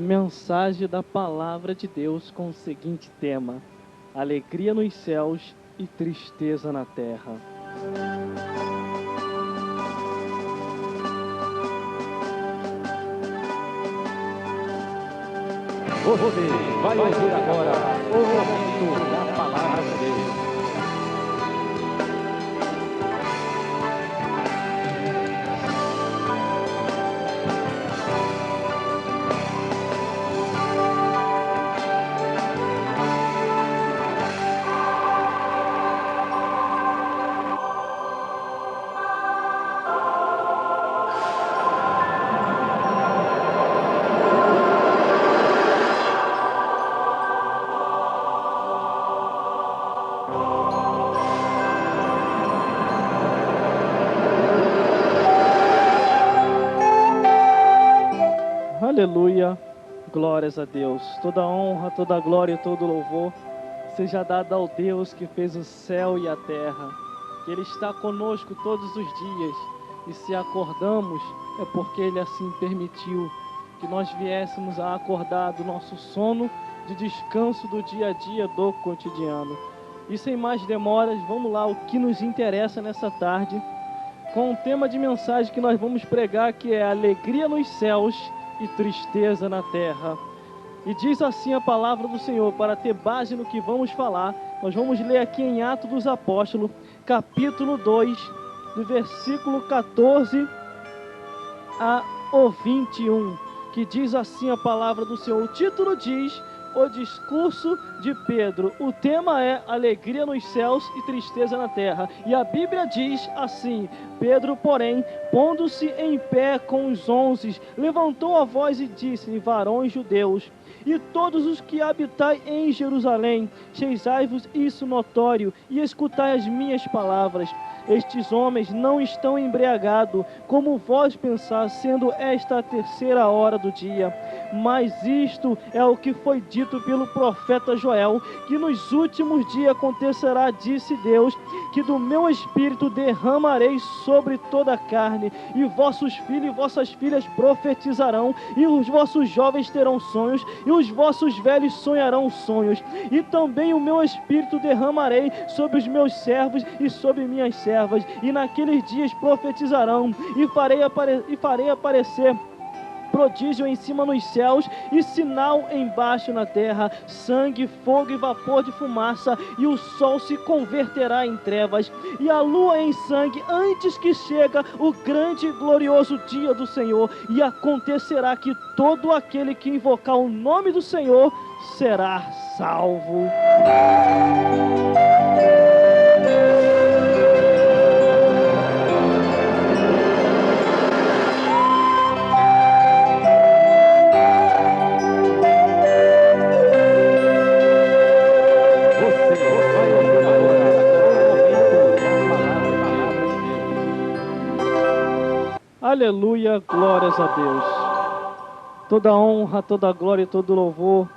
Mensagem da Palavra de Deus com o seguinte tema: alegria nos céus e tristeza na terra. Você vai ouvir agora o momento da Palavra de Deus. Aleluia, glórias a Deus. Toda honra, toda glória e todo louvor seja dada ao Deus que fez o céu e a terra, que Ele está conosco todos os dias, e se acordamos é porque Ele assim permitiu que nós viéssemos a acordar do nosso sono de descanso do dia a dia do cotidiano. E sem mais demoras, vamos lá, o que nos interessa nessa tarde, com o tema de mensagem que nós vamos pregar, que é alegria nos céus e tristeza na terra. E diz assim a palavra do Senhor. Para ter base no que vamos falar, nós vamos ler aqui em Atos dos Apóstolos, capítulo 2, do versículo 14 ao 21, que diz assim a palavra do Senhor. O título diz: o discurso de Pedro. O tema é alegria nos céus e tristeza na terra. E a Bíblia diz assim: Pedro, porém, pondo-se em pé com os 11, levantou a voz e disse: varões judeus, e todos os que habitai em Jerusalém, sejai-vos isso notório, e escutai as minhas palavras. Estes homens não estão embriagados, como vós pensais, sendo esta a terceira hora do dia. Mas isto é o que foi dito pelo profeta Joel, que nos últimos dias acontecerá, disse Deus, que do meu espírito derramarei sobre toda a carne, e vossos filhos e vossas filhas profetizarão, e os vossos jovens terão sonhos, e os vossos velhos sonharão sonhos. E também o meu espírito derramarei sobre os meus servos e sobre minhas servas, e naqueles dias profetizarão, e farei aparecer prodígio em cima nos céus e sinal embaixo na terra, sangue, fogo e vapor de fumaça, e o sol se converterá em trevas e a lua em sangue, antes que chega o grande e glorioso dia do Senhor. E acontecerá que todo aquele que invocar o nome do Senhor será salvo. Aleluia, glórias a Deus. Toda honra, toda glória e todo louvor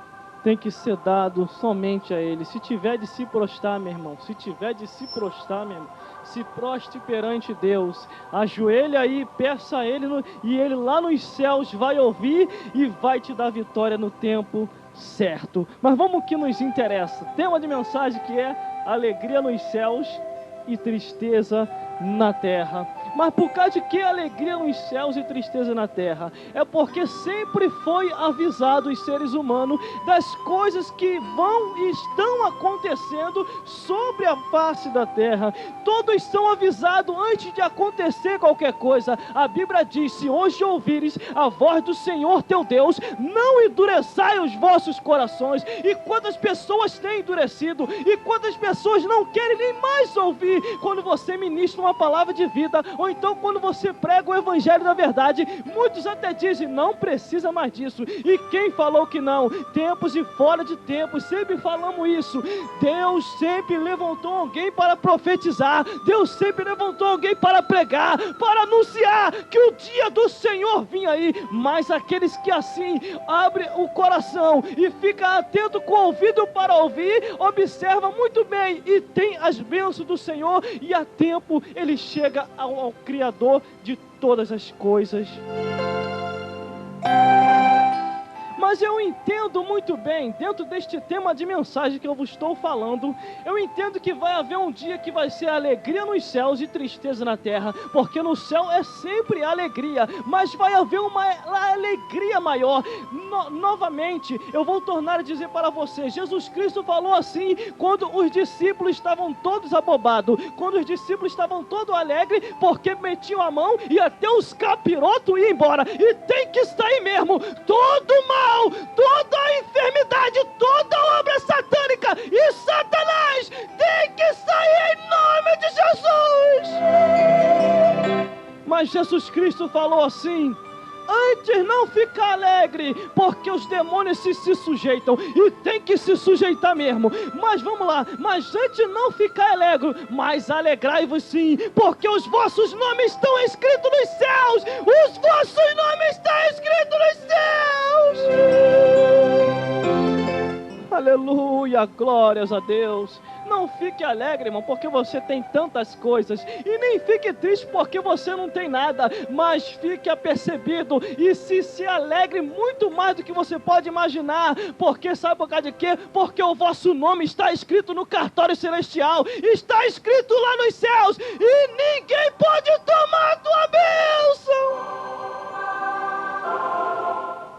tem que ser dado somente a Ele. Se tiver de se prostrar, meu irmão, se tiver de se prostrar, meu irmão, se proste perante Deus, ajoelha aí, peça a Ele, e Ele lá nos céus vai ouvir e vai te dar vitória no tempo certo. Mas vamos ao que nos interessa. Tema de mensagem que é alegria nos céus e tristeza na terra. Mas por causa de que alegria nos céus e tristeza na terra? É porque sempre foi avisado os seres humanos das coisas que vão e estão acontecendo sobre a face da terra. Todos são avisados antes de acontecer qualquer coisa. A Bíblia diz: se hoje ouvires a voz do Senhor teu Deus, não endureçai os vossos corações. E quantas pessoas têm endurecido, e quantas pessoas não querem nem mais ouvir quando você ministra uma palavra de vida, ou então quando você prega o evangelho da verdade. Muitos até dizem: não precisa mais disso. E quem falou que não? Tempos e fora de tempos, sempre falamos isso. Deus sempre levantou alguém para profetizar, Deus sempre levantou alguém para pregar, para anunciar que o dia do Senhor vinha aí. Mas aqueles que assim abrem o coração e ficam atentos com o ouvido para ouvir, observa muito bem e tem as bênçãos do Senhor, e a tempo ele chega ao Criador de todas as coisas. Mas eu entendo muito bem, dentro deste tema de mensagem que eu vos estou falando, eu entendo que vai haver um dia que vai ser alegria nos céus e tristeza na terra, porque no céu é sempre alegria, mas vai haver uma alegria maior. Novamente, eu vou tornar a dizer para você, Jesus Cristo falou assim, quando os discípulos estavam todos abobados, quando os discípulos estavam todos alegres, porque metiam a mão e até os capirotos iam embora, e tem que sair mesmo, todo mal, toda enfermidade, toda obra satânica e Satanás, tem que sair em nome de Jesus. Mas Jesus Cristo falou assim, antes não ficar alegre, porque os demônios se sujeitam, e tem que se sujeitar mesmo, mas vamos lá, mas antes não ficar alegre, mas alegrai-vos sim, porque os vossos nomes estão escritos nos céus, os vossos nomes estão escritos nos céus. Aleluia, glórias a Deus. Não fique alegre, irmão, porque você tem tantas coisas, e nem fique triste porque você não tem nada, mas fique apercebido e se alegre muito mais do que você pode imaginar, porque sabe por causa de quê? Porque o vosso nome está escrito no cartório celestial, está escrito lá nos céus, e ninguém pode tomar a tua bênção.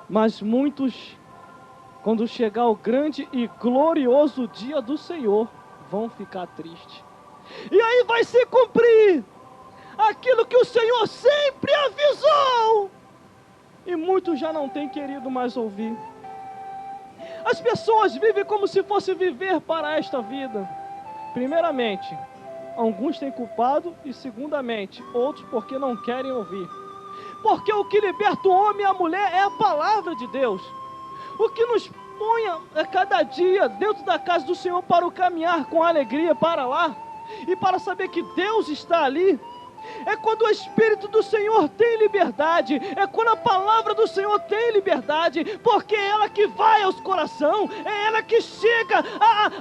Mas muitos, quando chegar o grande e glorioso dia do Senhor, vão ficar tristes. E aí vai se cumprir aquilo que o Senhor sempre avisou. E muitos já não têm querido mais ouvir. As pessoas vivem como se fosse viver para esta vida. Primeiramente, alguns têm culpado, e segundamente, outros porque não querem ouvir. Porque o que liberta o homem e a mulher é a palavra de Deus. O que nos põe a cada dia dentro da casa do Senhor para o caminhar com alegria para lá, e para saber que Deus está ali, é quando o Espírito do Senhor tem liberdade, é quando a palavra do Senhor tem liberdade, porque é ela que vai aos corações, é ela que chega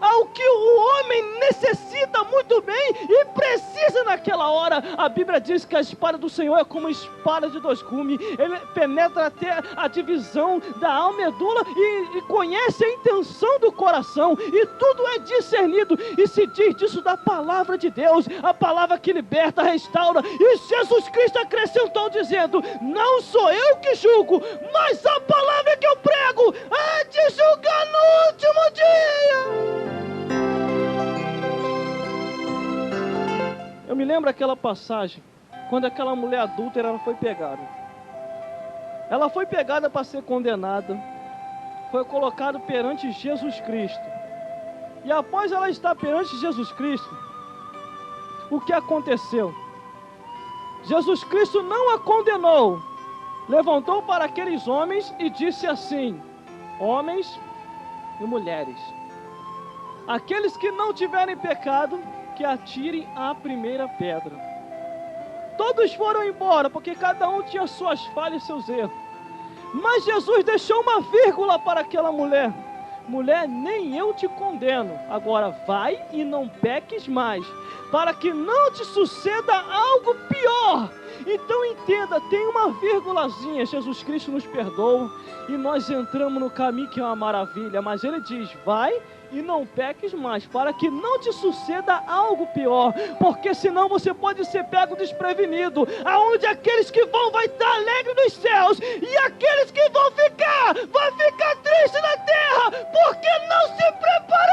ao que o homem necessita muito bem e precisa naquela hora. A Bíblia diz que a espada do Senhor é como espada de dois gumes, ele penetra até a divisão da alma e medula e conhece a intenção do coração, e tudo é discernido, e se diz disso da palavra de Deus, a palavra que liberta, restaura. E Jesus Cristo acrescentou dizendo, não sou eu que julgo, mas a palavra que eu prego é de julgar no último dia. Eu me lembro aquela passagem, quando aquela mulher adúltera ela foi pegada. Ela foi pegada para ser condenada, foi colocada perante Jesus Cristo. E após ela estar perante Jesus Cristo, o que aconteceu? Jesus Cristo não a condenou, levantou para aqueles homens e disse assim, homens e mulheres, aqueles que não tiverem pecado, que atirem a primeira pedra. Todos foram embora, porque cada um tinha suas falhas e seus erros, mas Jesus deixou uma vírgula para aquela mulher, mulher, nem eu te condeno, agora vai e não peques mais, para que não te suceda algo pior. Então entenda, tem uma vírgulazinha, Jesus Cristo nos perdoa, e nós entramos no caminho que é uma maravilha, mas ele diz, vai e não peques mais, para que não te suceda algo pior, porque senão você pode ser pego desprevenido, aonde aqueles que vão vai estar alegre nos céus, e aqueles que vão ficar, vai ficar triste na terra, porque não se preparou.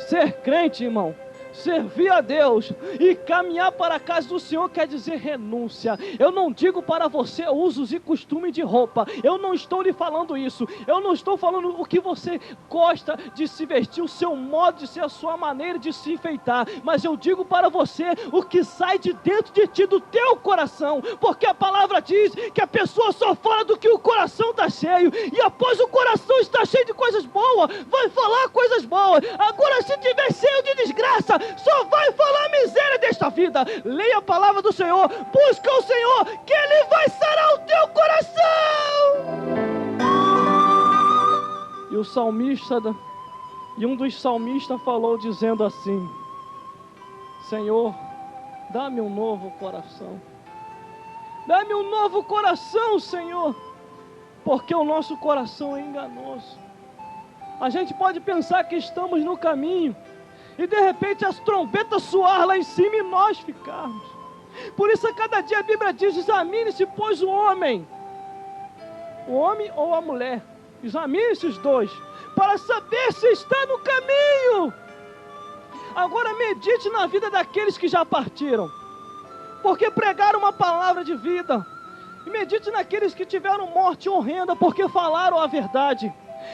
Ser crente, irmão, servir a Deus e caminhar para a casa do Senhor quer dizer renúncia. Eu não digo para você usos e costumes de roupa, eu não estou lhe falando isso, eu não estou falando o que você gosta de se vestir, o seu modo de ser, a sua maneira de se enfeitar, mas eu digo para você o que sai de dentro de ti, do teu coração, porque a palavra diz que a pessoa só fala do que o coração está cheio, e após o coração estar cheio de coisas boas, vai falar coisas boas. Agora se estiver cheio de desgraça, só vai falar miséria desta vida. Leia a palavra do Senhor, busca o Senhor, que Ele vai sarar o teu coração. E o salmista, e um dos salmistas falou dizendo assim, Senhor, dá-me um novo coração. Dá-me um novo coração, Senhor. porque o nosso coração é enganoso. A gente pode pensar que estamos no caminho, e de repente as trombetas soar lá em cima e nós ficarmos. Por isso a cada dia a Bíblia diz: examine-se, pois, o homem ou a mulher, examine-se os dois, para saber se está no caminho. Agora medite na vida daqueles que já partiram, porque pregaram uma palavra de vida. E medite naqueles que tiveram morte horrenda, porque falaram a verdade.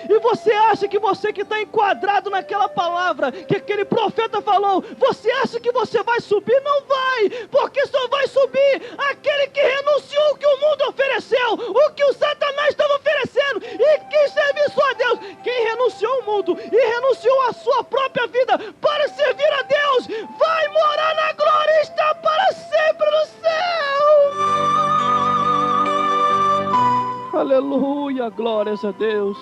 E você acha que você que está enquadrado naquela palavra que aquele profeta falou, você acha que você vai subir? Não vai, porque só vai subir aquele que renunciou o que o mundo ofereceu, o que o Satanás estava oferecendo, e quis servir só a Deus. Quem renunciou ao mundo e renunciou à sua própria vida para servir a Deus, vai morar na glória e está para sempre no céu. Aleluia, glórias a Deus.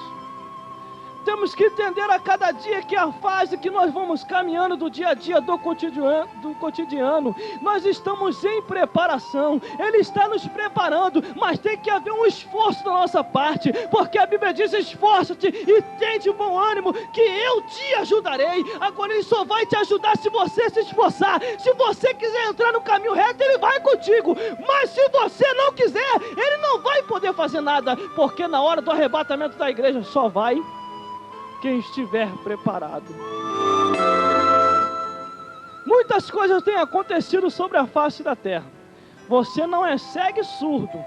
Temos que entender a cada dia que a fase que nós vamos caminhando do dia a dia, do cotidiano, nós estamos em preparação. Ele está nos preparando, mas tem que haver um esforço da nossa parte, porque a Bíblia diz: esforça-te e tem de bom ânimo, que eu te ajudarei. Agora Ele só vai te ajudar se você se esforçar. Se você quiser entrar no caminho reto, Ele vai contigo, mas se você não quiser, Ele não vai poder fazer nada, porque na hora do arrebatamento da igreja só vai quem estiver preparado. Muitas coisas têm acontecido sobre a face da terra. Você não é cego e surdo,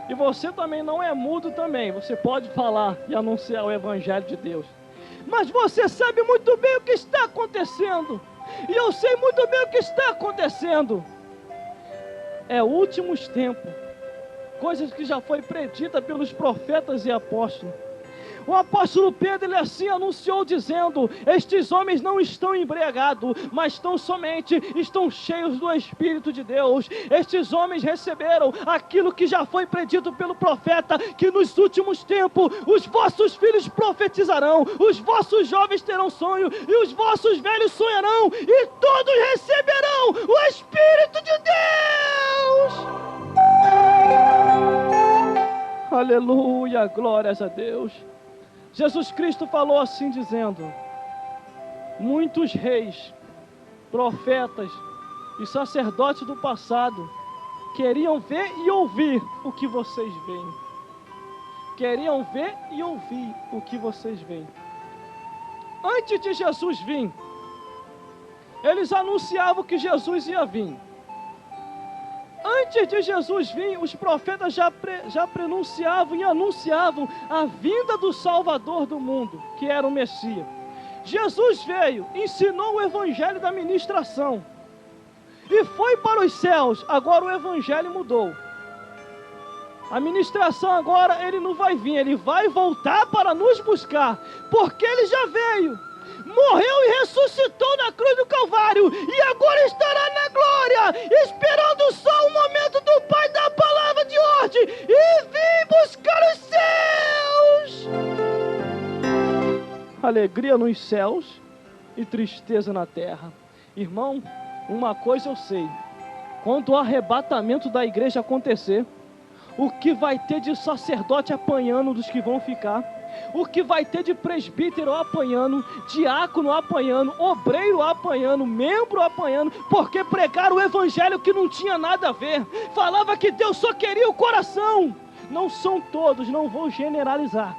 e você também não é mudo também. Você pode falar e anunciar o Evangelho de Deus, mas você sabe muito bem o que está acontecendo, e eu sei muito bem o que está acontecendo. É últimos tempos, coisas que já foi predita pelos profetas e apóstolos. O apóstolo Pedro, ele assim anunciou, dizendo: estes homens não estão embriagados, mas estão cheios do Espírito de Deus. Estes homens receberam aquilo que já foi predito pelo profeta, que nos últimos tempos os vossos filhos profetizarão, os vossos jovens terão sonho, e os vossos velhos sonharão, e todos receberão o Espírito de Deus. Aleluia, glórias a Deus. Jesus Cristo falou assim, dizendo: muitos reis, profetas e sacerdotes do passado queriam ver e ouvir o que vocês veem. Queriam ver e ouvir o que vocês veem. Antes de Jesus vir, eles anunciavam que Jesus ia vir. Antes de Jesus vir, os profetas já prenunciavam e anunciavam a vinda do Salvador do mundo, que era o Messias. Jesus veio, ensinou o Evangelho da ministração e foi para os céus. Agora o Evangelho mudou. A ministração agora, ele não vai vir, ele vai voltar para nos buscar, porque ele já veio, morreu e ressuscitou na cruz do Calvário, e agora estará na glória, esperando só o momento do Pai dar a palavra de ordem e vir buscar os céus. Alegria nos céus e tristeza na terra. Irmão, uma coisa eu sei: quando o arrebatamento da igreja acontecer, o que vai ter de sacerdote apanhando dos que vão ficar, o que vai ter de presbítero apanhando, diácono apanhando, obreiro apanhando, membro apanhando, porque pregaram o evangelho que não tinha nada a ver, falava que Deus só queria o coração. Não são todos, não vou generalizar,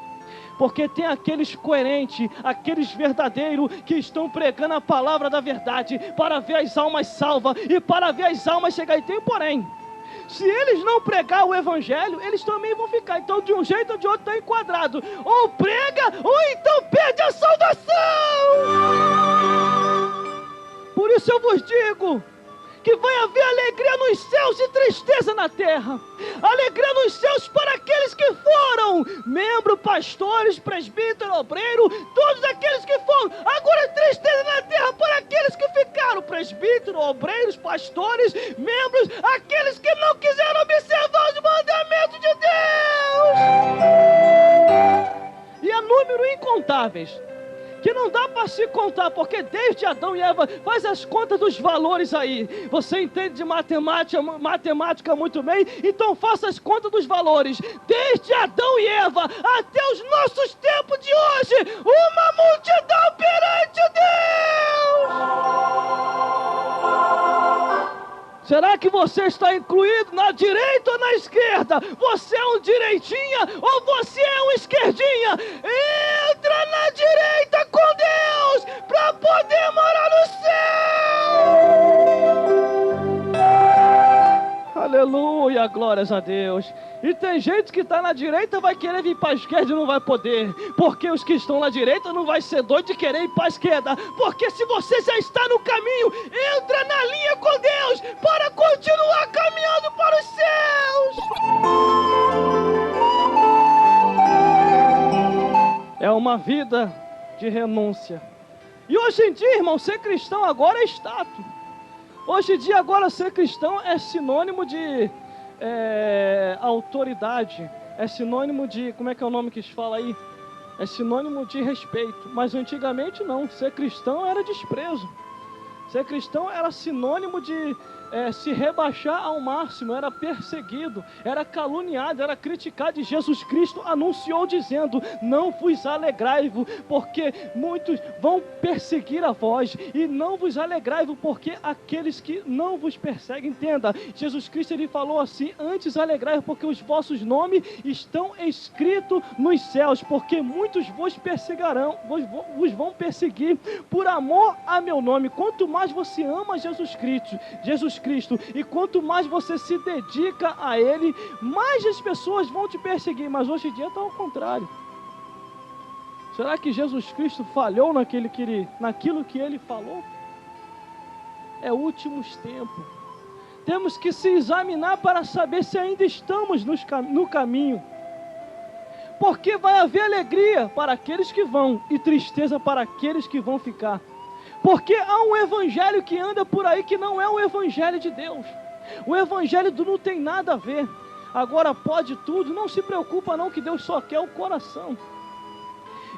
porque tem aqueles coerentes, aqueles verdadeiros, que estão pregando a palavra da verdade, para ver as almas salvas, e para ver as almas chegar. E tem porém, se eles não pregar o evangelho, eles também vão ficar. Então, de um jeito ou de outro, está enquadrado: ou prega, ou então perde a salvação. Por isso eu vos digo que vai haver alegria nos céus e tristeza na terra. Alegria nos céus para aqueles que foram membros, pastores, presbítero, obreiro, todos aqueles que foram. Agora tristeza na terra para aqueles que ficaram, presbítero, obreiros, pastores, membros, aqueles que não quiseram observar os mandamentos de Deus. E há números incontáveis que não dá para se contar, porque desde Adão e Eva, faz as contas dos valores aí. Você entende de matemática muito bem, então faça as contas dos valores. Desde Adão e Eva até os nossos tempos de hoje, uma multidão perante Deus. Será que você está incluído na direita ou na esquerda? Você é um direitinha ou você é um esquerdinha? Entra na direita com Deus para poder morar no céu. Aleluia, glórias a Deus. E tem gente que está na direita, vai querer vir para a esquerda e não vai poder. Porque os que estão na direita não vai ser doido de querer ir para a esquerda. Porque se você já está no caminho, entra na linha com Deus para continuar caminhando para os céus. É uma vida de renúncia. E hoje em dia, irmão, ser cristão agora é status. Hoje em dia, agora ser cristão é sinônimo de autoridade, é sinônimo de, como é que é o nome que se fala aí? É sinônimo de respeito, mas antigamente não, ser cristão era desprezo, ser cristão era sinônimo de se rebaixar ao máximo, era perseguido, era caluniado, era criticado, e Jesus Cristo anunciou dizendo: não vos alegrai-vos, porque muitos vão perseguir a vós, e não vos alegrai-vos, porque aqueles que não vos perseguem, entenda, Jesus Cristo ele falou assim: antes alegrai-vos, porque os vossos nomes estão escritos nos céus, porque muitos vos perseguirão, vos vão perseguir por amor a meu nome. Quanto mais você ama Jesus Cristo, e quanto mais você se dedica a Ele, mais as pessoas vão te perseguir. Mas hoje em dia está ao contrário. Será que Jesus Cristo falhou naquilo que Ele falou? É últimos tempos. Temos que se examinar para saber se ainda estamos no caminho. Porque vai haver alegria para aqueles que vão e tristeza para aqueles que vão ficar. Porque há um evangelho que anda por aí que não é o evangelho de Deus. O evangelho não tem nada a ver. Agora pode tudo, não se preocupa não, que Deus só quer o coração.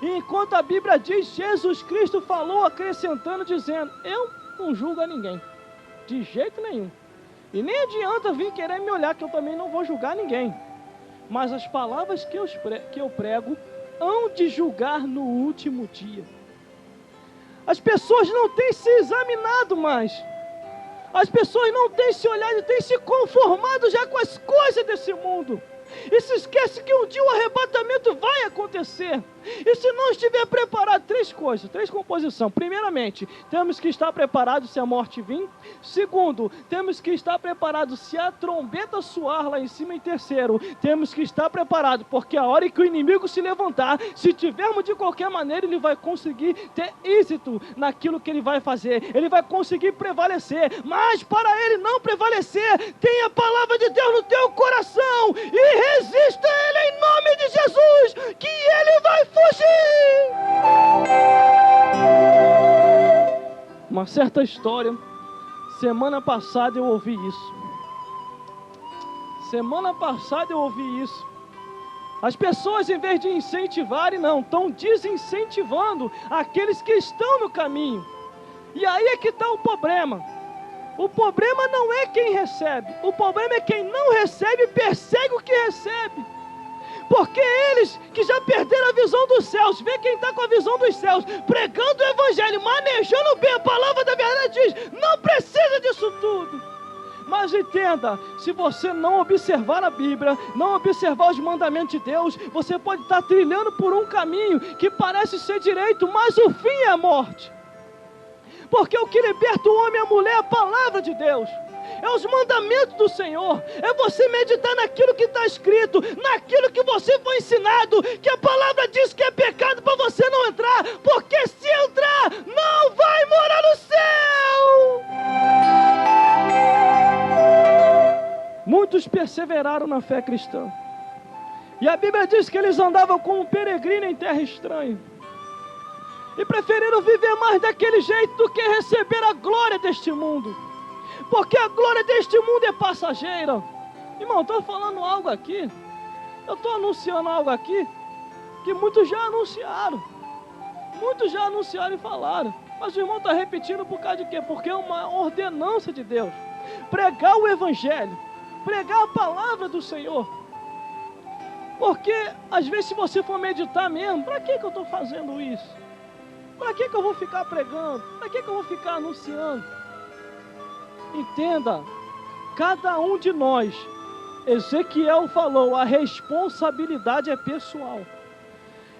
E enquanto a Bíblia diz, Jesus Cristo falou acrescentando, dizendo: eu não julgo a ninguém, de jeito nenhum. E nem adianta vir querer me olhar, que eu também não vou julgar ninguém. Mas as palavras que eu prego hão de julgar no último dia. As pessoas não têm se examinado mais. As pessoas não têm se olhado, têm se conformado já com as coisas desse mundo. E se esquece que um dia o arrebatamento vai acontecer. E se não estiver preparado, três composições. Primeiramente, temos que estar preparados se a morte vir. Segundo, temos que estar preparados se a trombeta soar lá em cima. E terceiro, temos que estar preparados, porque a hora que o inimigo se levantar, se tivermos de qualquer maneira, ele vai conseguir ter êxito naquilo que ele vai fazer. Ele vai conseguir prevalecer. Mas para ele não prevalecer, tenha a palavra de Deus no teu coração e resista a ele em nome de Jesus, que ele vai fugir. Uma certa história, semana passada eu ouvi isso. As pessoas, em vez de incentivarem, não, estão desincentivando aqueles que estão no caminho. E aí é que está o problema. O problema não é quem recebe, o problema é quem não recebe, persegue o que recebe. Porque eles que já perderam a visão dos céus, vê quem está com a visão dos céus, pregando o evangelho, manejando bem a palavra da verdade, diz: não precisa disso tudo. Mas entenda, se você não observar a Bíblia, não observar os mandamentos de Deus, você pode estar trilhando por um caminho que parece ser direito, mas o fim é a morte. Porque o que liberta o homem e a mulher é a palavra de Deus, é os mandamentos do Senhor, é você meditar naquilo que está escrito, naquilo que você foi ensinado, que a palavra diz que é pecado para você não entrar, porque se entrar, não vai morar no céu. Muitos perseveraram na fé cristã, e a Bíblia diz que eles andavam como um peregrino em terra estranha, e preferiram viver mais daquele jeito do que receber a glória deste mundo, porque a glória deste mundo é passageira. Irmão, estou falando algo aqui, eu estou anunciando algo aqui, que muitos já anunciaram. Muitos já anunciaram e falaram, mas o irmão está repetindo por causa de quê? Porque é uma ordenança de Deus. Pregar o Evangelho, pregar a palavra do Senhor. Porque, às vezes, se você for meditar mesmo, para que eu estou fazendo isso? Para que eu vou ficar pregando? Para que eu vou ficar anunciando? Entenda, cada um de nós, Ezequiel falou, a responsabilidade é pessoal.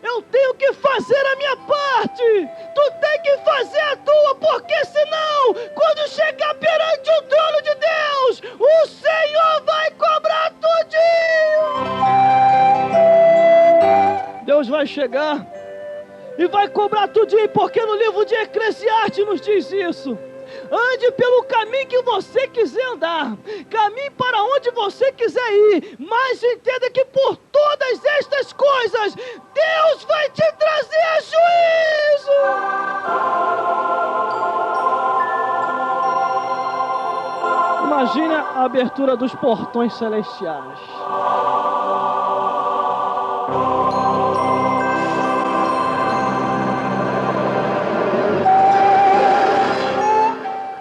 Eu tenho que fazer a minha parte, tu tem que fazer a tua, porque senão, quando chegar perante o trono de Deus, o Senhor vai cobrar tudinho. Deus vai chegar e vai cobrar tudinho, porque no livro de Eclesiastes nos diz isso. Ande pelo caminho que você quiser andar, caminhe para onde você quiser ir, mas entenda que por todas estas coisas, Deus vai te trazer a juízo. Imagine a abertura dos portões celestiais.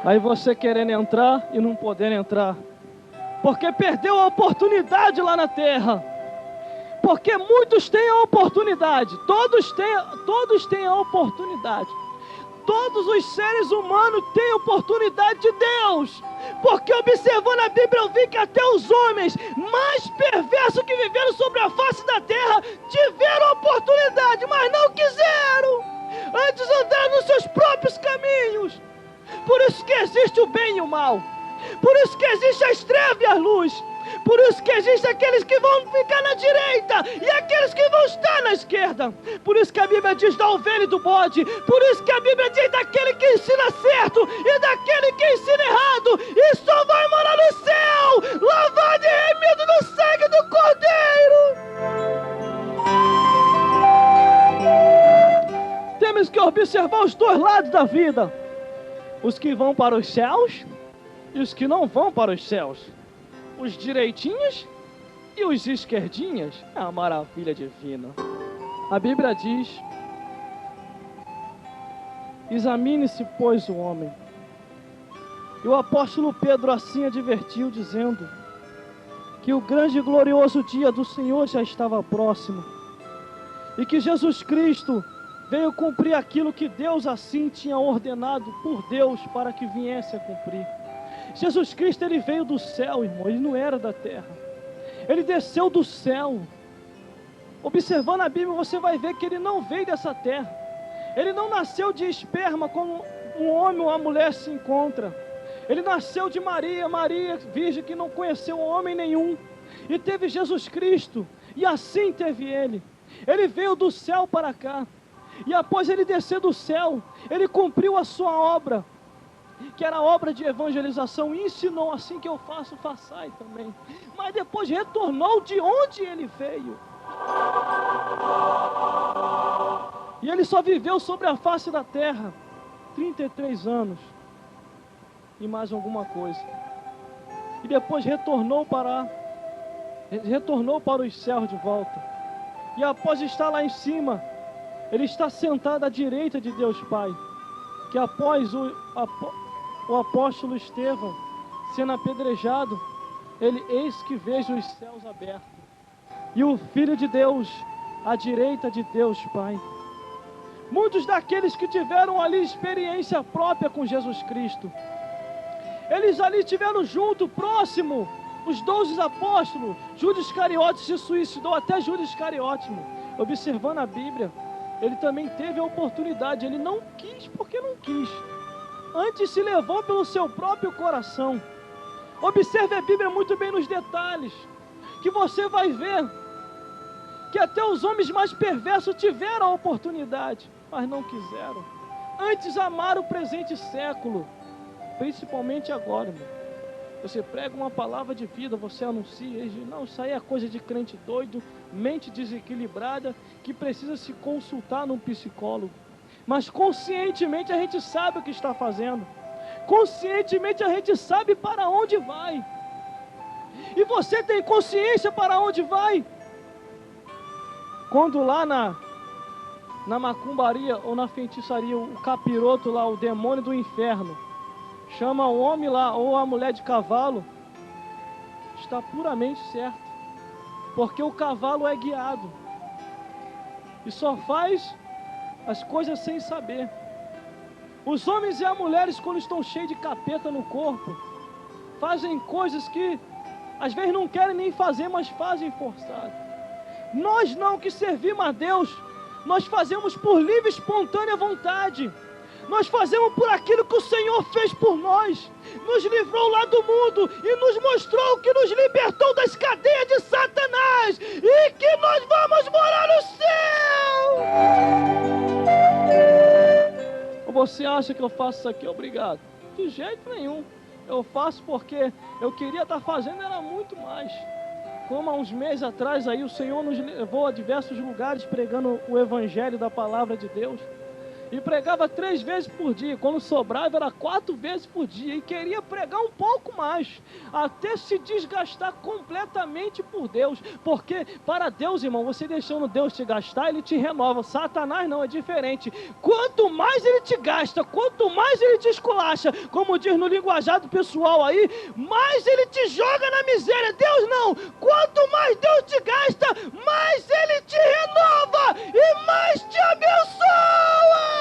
Aí você querendo entrar e não podendo entrar, porque perdeu a oportunidade lá na terra. Porque muitos têm a oportunidade, todos têm a oportunidade. Todos os seres humanos têm a oportunidade de Deus. Porque observando a Bíblia eu vi que até os homens mais perversos que viveram sobre a face da terra tiveram a oportunidade, mas não quiseram. Antes andaram nos seus próprios caminhos. Por isso que existe o bem e o mal. Por isso que existe as trevas e a luz. Por isso que existem aqueles que vão ficar na direita e aqueles que vão estar na esquerda. Por isso que a Bíblia diz da ovelha e do bode. Por isso que a Bíblia diz daquele que ensina certo e daquele que ensina errado. E só vai morar no céu, lavado e remido no sangue do Cordeiro. Temos que observar os dois lados da vida. Os que vão para os céus e os que não vão para os céus. Os direitinhos e os esquerdinhas. É uma maravilha divina. A Bíblia diz: examine-se, pois, o homem. E o apóstolo Pedro assim advertiu, dizendo que o grande e glorioso dia do Senhor já estava próximo. E que Jesus Cristo veio cumprir aquilo que Deus assim tinha ordenado por Deus para que viesse a cumprir. Jesus Cristo, ele veio do céu, irmão, ele não era da terra. Ele desceu do céu. Observando a Bíblia, você vai ver que ele não veio dessa terra. Ele não nasceu de esperma como um homem ou uma mulher se encontra. Ele nasceu de Maria, virgem que não conheceu homem nenhum. E teve Jesus Cristo, e assim teve ele. Ele veio do céu para cá. E após ele descer do céu, ele cumpriu a sua obra, que era a obra de evangelização, e ensinou: assim que eu faço, façai também. Mas depois retornou de onde ele veio. E ele só viveu sobre a face da terra 33 anos e mais alguma coisa. E depois retornou para os céus de volta. E após estar lá em cima, ele está sentado à direita de Deus Pai. Que após o apóstolo Estevão sendo apedrejado, ele: eis que vejo os céus abertos, e o Filho de Deus à direita de Deus Pai. Muitos daqueles que tiveram ali experiência própria com Jesus Cristo, eles ali estiveram junto, próximo, os 12 apóstolos. Judas Iscariotes se suicidou, até Judas Iscariotes, observando a Bíblia, ele também teve a oportunidade. Ele não quis porque não quis, antes se levou pelo seu próprio coração. Observe a Bíblia muito bem nos detalhes, que você vai ver que até os homens mais perversos tiveram a oportunidade, mas não quiseram. Antes amaram o presente século, principalmente agora, irmão. Você prega uma palavra de vida, você anuncia, eles dizem: não, isso aí é coisa de crente doido, mente desequilibrada, que precisa se consultar num psicólogo. Mas conscientemente a gente sabe o que está fazendo, conscientemente a gente sabe para onde vai. E você tem consciência para onde vai? Quando lá na macumbaria ou na feitiçaria, o capiroto lá, o demônio do inferno, chama o homem lá ou a mulher de cavalo, está puramente certo. Porque o cavalo é guiado e só faz as coisas sem saber. Os homens e as mulheres, quando estão cheios de capeta no corpo, fazem coisas que às vezes não querem nem fazer, mas fazem forçado. Nós não, que servimos a Deus, nós fazemos por livre e espontânea vontade. Nós fazemos por aquilo que o Senhor fez por nós. Nos livrou lá do mundo e nos mostrou que nos libertou das cadeias de Satanás e que nós vamos morar no céu. Ou você acha que eu faço isso aqui obrigado? De jeito nenhum. Eu faço porque eu queria estar fazendo, era muito mais. Como há uns meses atrás aí o Senhor nos levou a diversos lugares pregando o Evangelho da Palavra de Deus. E pregava 3 vezes por dia, quando sobrava era 4 vezes por dia, e queria pregar um pouco mais, até se desgastar completamente por Deus, porque para Deus, irmão, você deixando Deus te gastar, Ele te renova. Satanás não, é diferente. Quanto mais Ele te gasta, quanto mais Ele te esculacha, como diz no linguajado pessoal aí, mais Ele te joga na miséria. Deus não, quanto mais Deus te gasta, mais Ele te renova e mais te abençoa.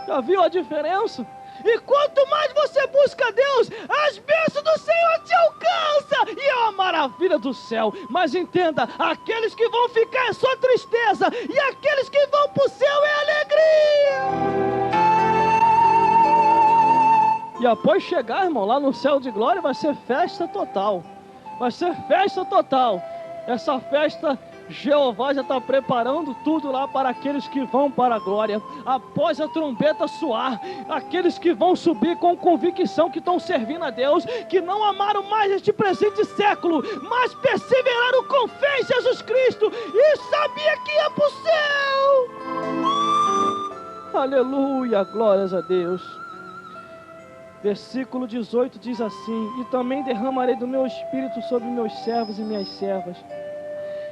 Já viu a diferença? E quanto mais você busca Deus, as bênçãos do Senhor te alcançam, e é uma maravilha do céu. Mas entenda, aqueles que vão ficar é só tristeza, e aqueles que vão para o céu é alegria. E após chegar, irmão, lá no céu de glória, vai ser festa total. Vai ser festa total. Essa festa, Jeová já está preparando tudo lá para aqueles que vão para a glória. Após a trombeta soar, aqueles que vão subir com convicção que estão servindo a Deus, que não amaram mais este presente século, mas perseveraram com fé em Jesus Cristo e sabia que ia para o céu. Aleluia, glórias a Deus. Versículo 18 diz assim: e também derramarei do meu espírito sobre meus servos e minhas servas,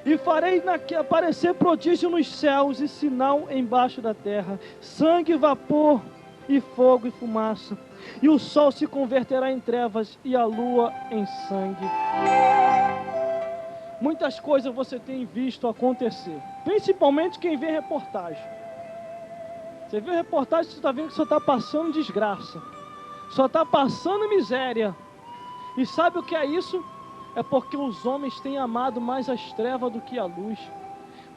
e farei aparecer prodígio nos céus e sinal embaixo da terra, sangue, vapor e fogo e fumaça, e o sol se converterá em trevas e a lua em sangue. Muitas coisas você tem visto acontecer, principalmente quem vê reportagem. Você vê reportagem, você está vendo que só está passando desgraça, só está passando miséria. E sabe o que é isso? É porque os homens têm amado mais as trevas do que a luz.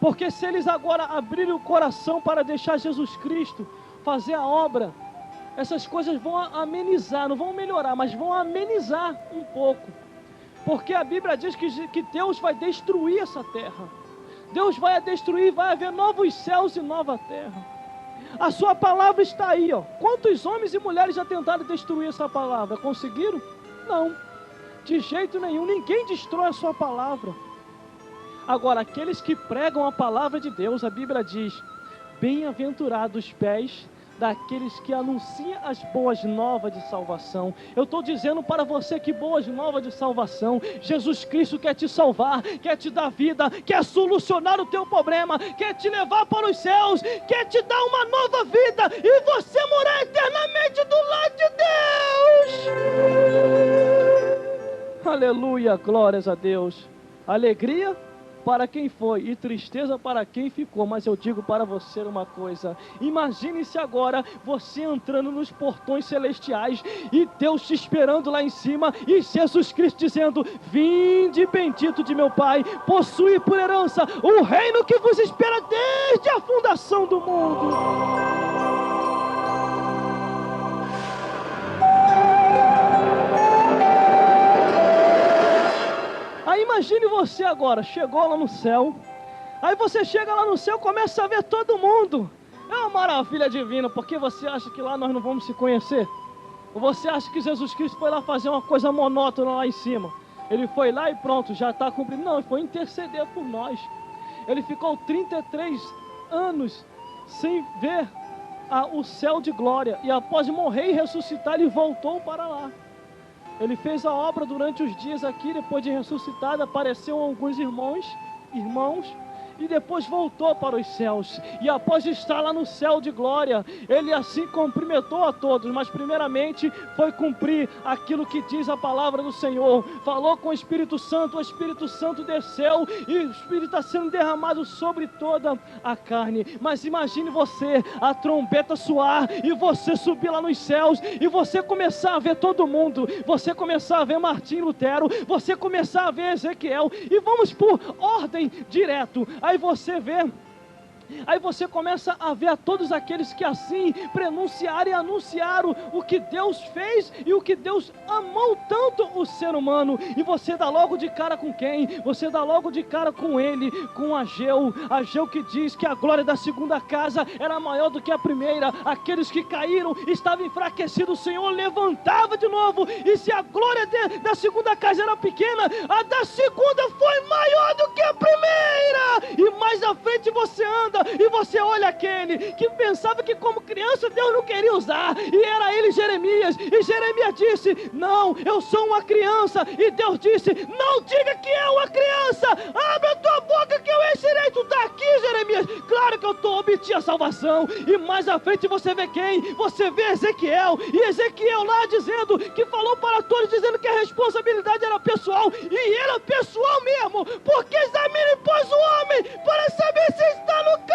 Porque se eles agora abrirem o coração para deixar Jesus Cristo fazer a obra, essas coisas vão amenizar, não vão melhorar, mas vão amenizar um pouco. Porque a Bíblia diz que Deus vai destruir essa terra. Deus vai a destruir, vai haver novos céus e nova terra. A sua palavra está aí, ó. Quantos homens e mulheres já tentaram destruir essa palavra? Conseguiram? Não. De jeito nenhum, ninguém destrói a sua palavra. Agora, aqueles que pregam a palavra de Deus, a Bíblia diz: bem-aventurados os pés daqueles que anunciam as boas novas de salvação. Eu estou dizendo para você que boas novas de salvação, Jesus Cristo quer te salvar, quer te dar vida, quer solucionar o teu problema, quer te levar para os céus, quer te dar uma nova vida e você morar eternamente do lado de Deus. Aleluia, glórias a Deus. Alegria para quem foi e tristeza para quem ficou. Mas eu digo para você uma coisa: imagine-se agora você entrando nos portões celestiais e Deus te esperando lá em cima, e Jesus Cristo dizendo: vinde bendito de meu Pai, possui por herança o reino que vos espera desde a fundação do mundo. Aí imagine você agora, chegou lá no céu, aí você chega lá no céu, começa a ver todo mundo. É uma maravilha divina, porque você acha que lá nós não vamos se conhecer? Ou você acha que Jesus Cristo foi lá fazer uma coisa monótona lá em cima? Ele foi lá e pronto, já está cumprindo. Não, ele foi interceder por nós. Ele ficou 33 anos sem ver o céu de glória, e após morrer e ressuscitar, ele voltou para lá. Ele fez a obra durante os dias aqui, depois de ressuscitado, apareceu a alguns irmãos, e depois voltou para os céus. E após estar lá no céu de glória, ele assim cumprimentou a todos, mas primeiramente foi cumprir aquilo que diz a palavra do Senhor. Falou com o Espírito Santo desceu e o Espírito está sendo derramado sobre toda a carne. Mas imagine você, a trombeta soar e você subir lá nos céus e você começar a ver todo mundo, você começar a ver Martim Lutero, você começar a ver Ezequiel, e vamos por ordem direto. Aí você começa a ver a todos aqueles que assim pronunciaram e anunciaram o que Deus fez e o que Deus amou tanto o ser humano. E você dá logo de cara com quem? Você dá logo de cara com ele, com Ageu. Ageu que diz que a glória da segunda casa era maior do que a primeira. Aqueles que caíram estavam enfraquecidos, o Senhor levantava de novo. E se a glória da segunda casa era pequena, a da segunda foi maior do que a primeira. E mais à frente você anda e você olha aquele que pensava que como criança Deus não queria usar, e era ele, Jeremias. E Jeremias disse: não, eu sou uma criança. E Deus disse: não diga que é uma criança, abre a tua boca que eu encherei. Tu está aqui, Jeremias, claro que eu obti a salvação. E mais à frente você vê quem? Você vê Ezequiel, e Ezequiel lá dizendo que falou para todos, dizendo que a responsabilidade era pessoal, e era pessoal mesmo, porque examine pois o homem para saber se está no caminho.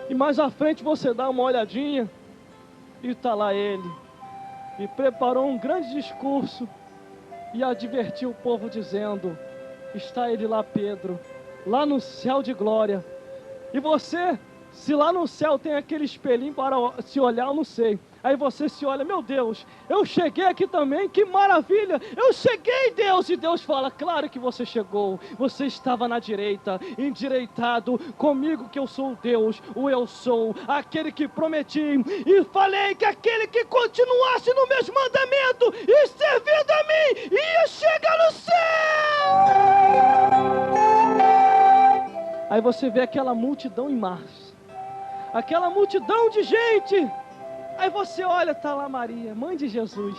E mais à frente você dá uma olhadinha e está lá ele, e preparou um grande discurso e advertiu o povo dizendo: está ele lá, Pedro, lá no céu de glória. E você, se lá no céu tem aquele espelhinho para se olhar, eu não sei. Aí você se olha: meu Deus, eu cheguei aqui também, que maravilha, eu cheguei, Deus. E Deus fala: claro que você chegou, você estava na direita, endireitado comigo, que eu sou o Deus, o eu sou, aquele que prometi, e falei que aquele que continuasse no meus mandamentos e servindo a mim, ia chegar no céu. Aí você vê aquela multidão em março, aquela multidão de gente. Aí você olha, está lá Maria, mãe de Jesus.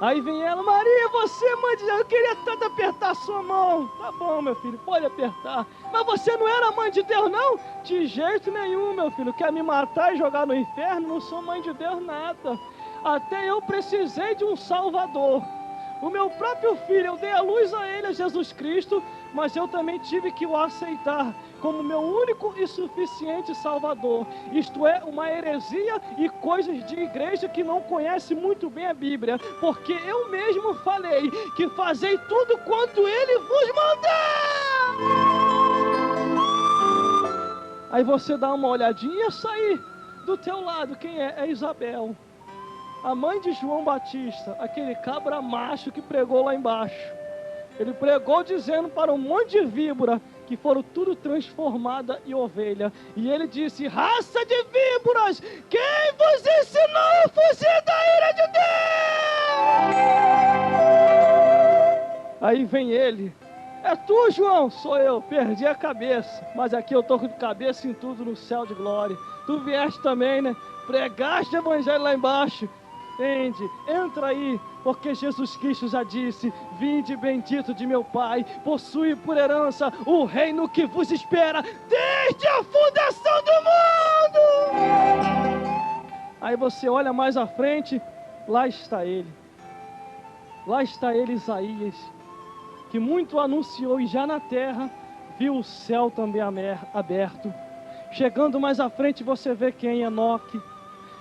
Aí vem ela: Maria, você, mãe de Jesus, eu queria tanto apertar a sua mão. Tá bom, meu filho, pode apertar. Mas você não era mãe de Deus, não? De jeito nenhum, meu filho. Quer me matar e jogar no inferno? Não sou mãe de Deus nada. Até eu precisei de um Salvador. O meu próprio filho, eu dei a luz a ele, a Jesus Cristo, mas eu também tive que o aceitar como meu único e suficiente Salvador. Isto é uma heresia e coisas de igreja que não conhece muito bem a Bíblia, porque eu mesmo falei que fazei tudo quanto ele vos mandar. Aí você dá uma olhadinha e sair do teu lado, quem é? É Isabel, a mãe de João Batista, aquele cabra macho que pregou lá embaixo. Ele pregou dizendo para um monte de víbora que foram tudo transformada em ovelha. E ele disse: raça de víboras, quem vos ensinou a fugir da ira de Deus? Aí vem ele: é tu, João? Sou eu, perdi a cabeça, mas aqui eu estou com cabeça em tudo no céu de glória. Tu vieste também, né? Pregaste o evangelho lá embaixo. Entende? Entra aí, porque Jesus Cristo já disse: vinde bendito de meu Pai, possui por herança o reino que vos espera desde a fundação do mundo. Aí você olha mais à frente, lá está ele, Isaías, que muito anunciou, e já na terra viu o céu também aberto. Chegando mais à frente você vê quem? Enoque,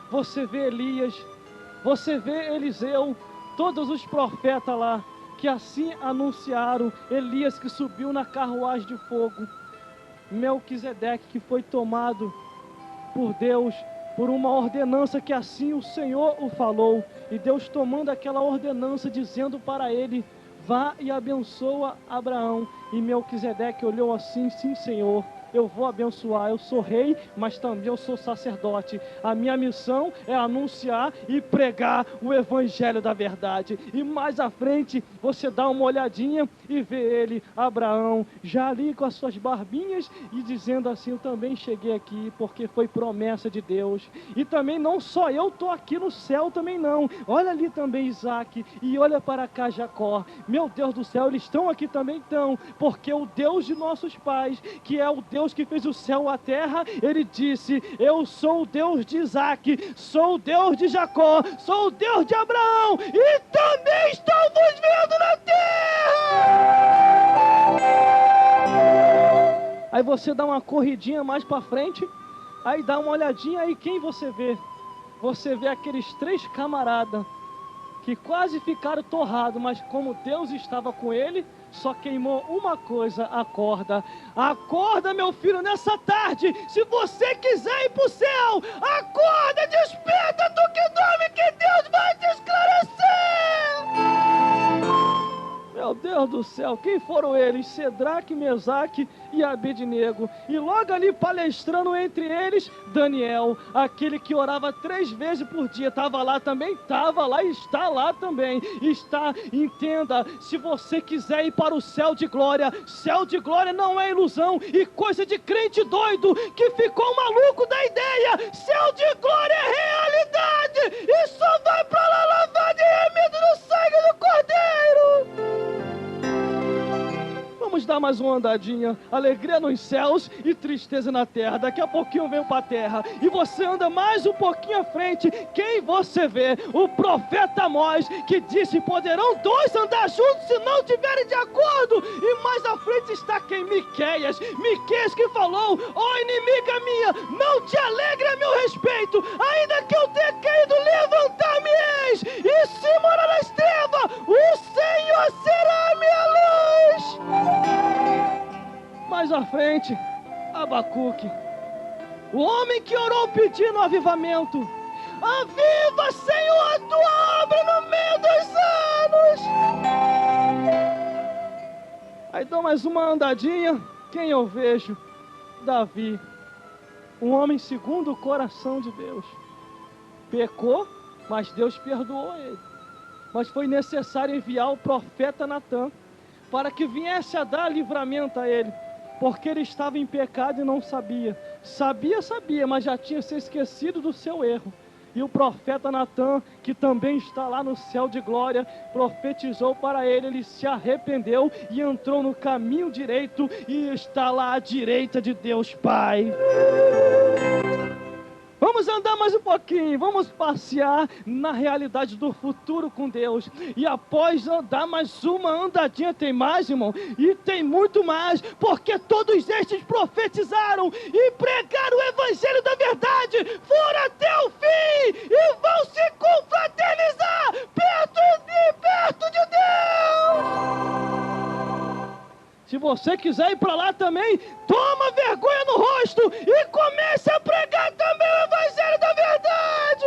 você vê Elias, você vê Eliseu, todos os profetas lá, que assim anunciaram. Elias que subiu na carruagem de fogo. Melquisedeque que foi tomado por Deus, por uma ordenança que assim o Senhor o falou. E Deus tomando aquela ordenança, dizendo para ele: vá e abençoa Abraão. E Melquisedeque olhou assim: sim, Senhor, eu vou abençoar. Eu sou rei, mas também eu sou sacerdote. A minha missão é anunciar e pregar o evangelho da verdade. E mais à frente, você dá uma olhadinha e vê ele, Abraão, já ali com as suas barbinhas e dizendo assim: eu também cheguei aqui porque foi promessa de Deus. E também não só eu estou aqui no céu também não. Olha ali também Isaac e olha para cá Jacó. Meu Deus do céu, eles estão aqui também então, porque o Deus de nossos pais, que é o Deus que fez o céu e a terra, ele disse: eu sou o Deus de Isaac, sou o Deus de Jacó, sou o Deus de Abraão e também estou vos vendo na terra. Aí você dá uma corridinha mais para frente, aí dá uma olhadinha, aí quem você vê? Você vê aqueles 3 camaradas que quase ficaram torrados, mas como Deus estava com ele, só queimou uma coisa: a corda. Acorda, meu filho, nessa tarde. Se você quiser ir para o céu, acorda, desperta do que dorme, que Deus vai te esclarecer. Meu Deus do céu, quem foram eles? Cedraque, Mesaque e Abednego. E logo ali palestrando entre eles, Daniel, aquele que orava 3 vezes por dia. Estava lá também? Estava lá e está lá também. Está, entenda, se você quiser ir para o céu de glória não é ilusão e coisa de crente doido que ficou maluco da ideia. Céu de glória é realidade e só vai para lá lavado e remido no sangue do Cordeiro. Vamos dar mais uma andadinha. Alegria nos céus e tristeza na terra. Daqui a pouquinho vem para a terra. E você anda mais um pouquinho à frente. Quem você vê? O profeta Amós, que disse: poderão 2 andar juntos se não estiverem de acordo. E mais à frente está quem? Miqueias. Miqueias que falou: ó inimiga minha, não te alegre a meu respeito. Ainda que eu tenha caído, levantar-me-eis. E se morar nas trevas, o Senhor será a minha luz. Mais à frente, Abacuque, o homem que orou pedindo avivamento: aviva, Senhor, a tua obra no meio dos anos. Aí dou mais uma andadinha. Quem eu vejo? Davi, um homem segundo o coração de Deus. Pecou, mas Deus perdoou ele. Mas foi necessário enviar o profeta Natã para que viesse a dar livramento a ele, porque ele estava em pecado e não sabia. Sabia, mas já tinha se esquecido do seu erro. E o profeta Natã, que também está lá no céu de glória, profetizou para ele. Ele se arrependeu e entrou no caminho direito e está lá à direita de Deus Pai. Vamos andar mais um pouquinho, vamos passear na realidade do futuro com Deus. E após andar mais uma andadinha, tem mais, irmão? E tem muito mais, porque todos estes profetizaram e pregaram o evangelho da verdade, foram até o fim e vão se confraternizar perto de Deus. Se você quiser ir para lá também, toma vergonha no rosto e comece a pregar também o evangelho da verdade.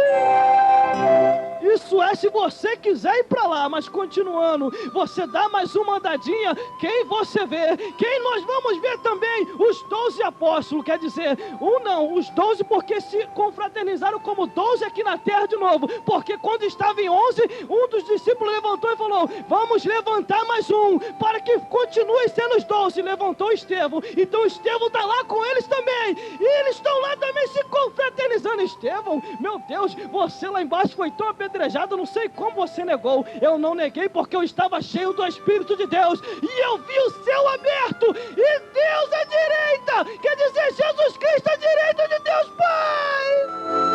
Isso é se você quiser ir para lá, mas continuando, você dá mais uma andadinha, quem você vê? Quem nós vamos ver também? Os 12 apóstolos, quer dizer, os 12 porque se confraternizaram como 12 aqui na terra de novo, porque quando estava em 11, um dos discípulos levantou e falou: vamos levantar mais um, para que continue sendo os 12, levantou Estevão, então Estevão está lá com eles também, e eles estão lá também se confraternizando. Estevão, meu Deus, você lá embaixo foi tão apedrejado, não sei como você negou. Eu não neguei porque eu estava cheio do Espírito de Deus, e eu vi o céu aberto, e Deus à direita, quer dizer, Jesus Cristo à direita de Deus Pai.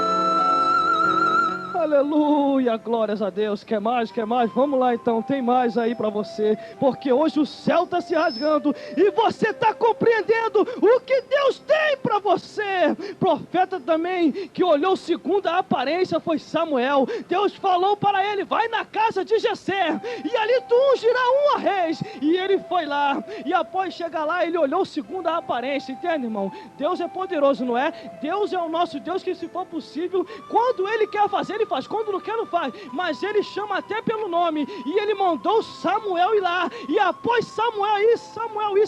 Aleluia, glórias a Deus. Quer mais? Vamos lá então, tem mais aí para você, porque hoje o céu está se rasgando e você está compreendendo o que Deus tem para você. Profeta também que olhou segundo a aparência foi Samuel. Deus falou para ele: vai na casa de Jessé e ali tu ungirás um a reis. E ele foi lá, e após chegar lá ele olhou segundo a aparência. Entende, irmão? Deus é poderoso, não é? Deus é o nosso Deus que, se for possível, quando ele quer fazer, ele faz. quando não quer não faz, mas ele chama até pelo nome, e ele mandou Samuel ir lá, e após Samuel ir,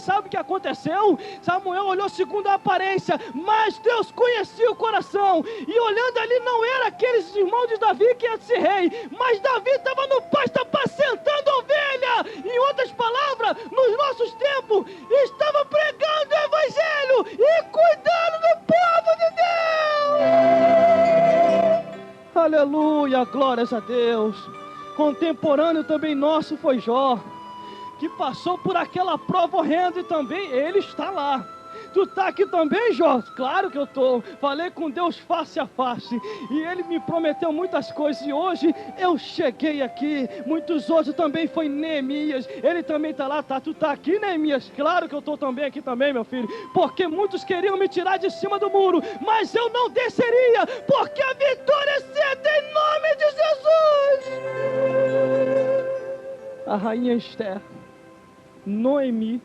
sabe o que aconteceu? Samuel olhou segundo a aparência, mas Deus conhecia o coração, e olhando ali não era aqueles irmãos de Davi que ia ser rei, mas Davi estava no pasto apacentando ovelha, em outras palavras, nos nossos tempos, estava pregando o evangelho, e cuidando do povo de Deus. Aleluia, glórias a Deus. Contemporâneo também nosso foi Jó, que passou por aquela prova horrenda, e também ele está lá. Tu está aqui também, Jó? Claro que eu estou. Falei com Deus face a face, e Ele me prometeu muitas coisas, e hoje eu cheguei aqui. Muitos outros também foi Neemias, ele também está lá, tá? Tu está aqui, Neemias? Claro que eu estou também aqui também, meu filho, porque muitos queriam me tirar de cima do muro, mas eu não desceria, porque a vitória é certa em nome de Jesus. A rainha Esther, Noemi,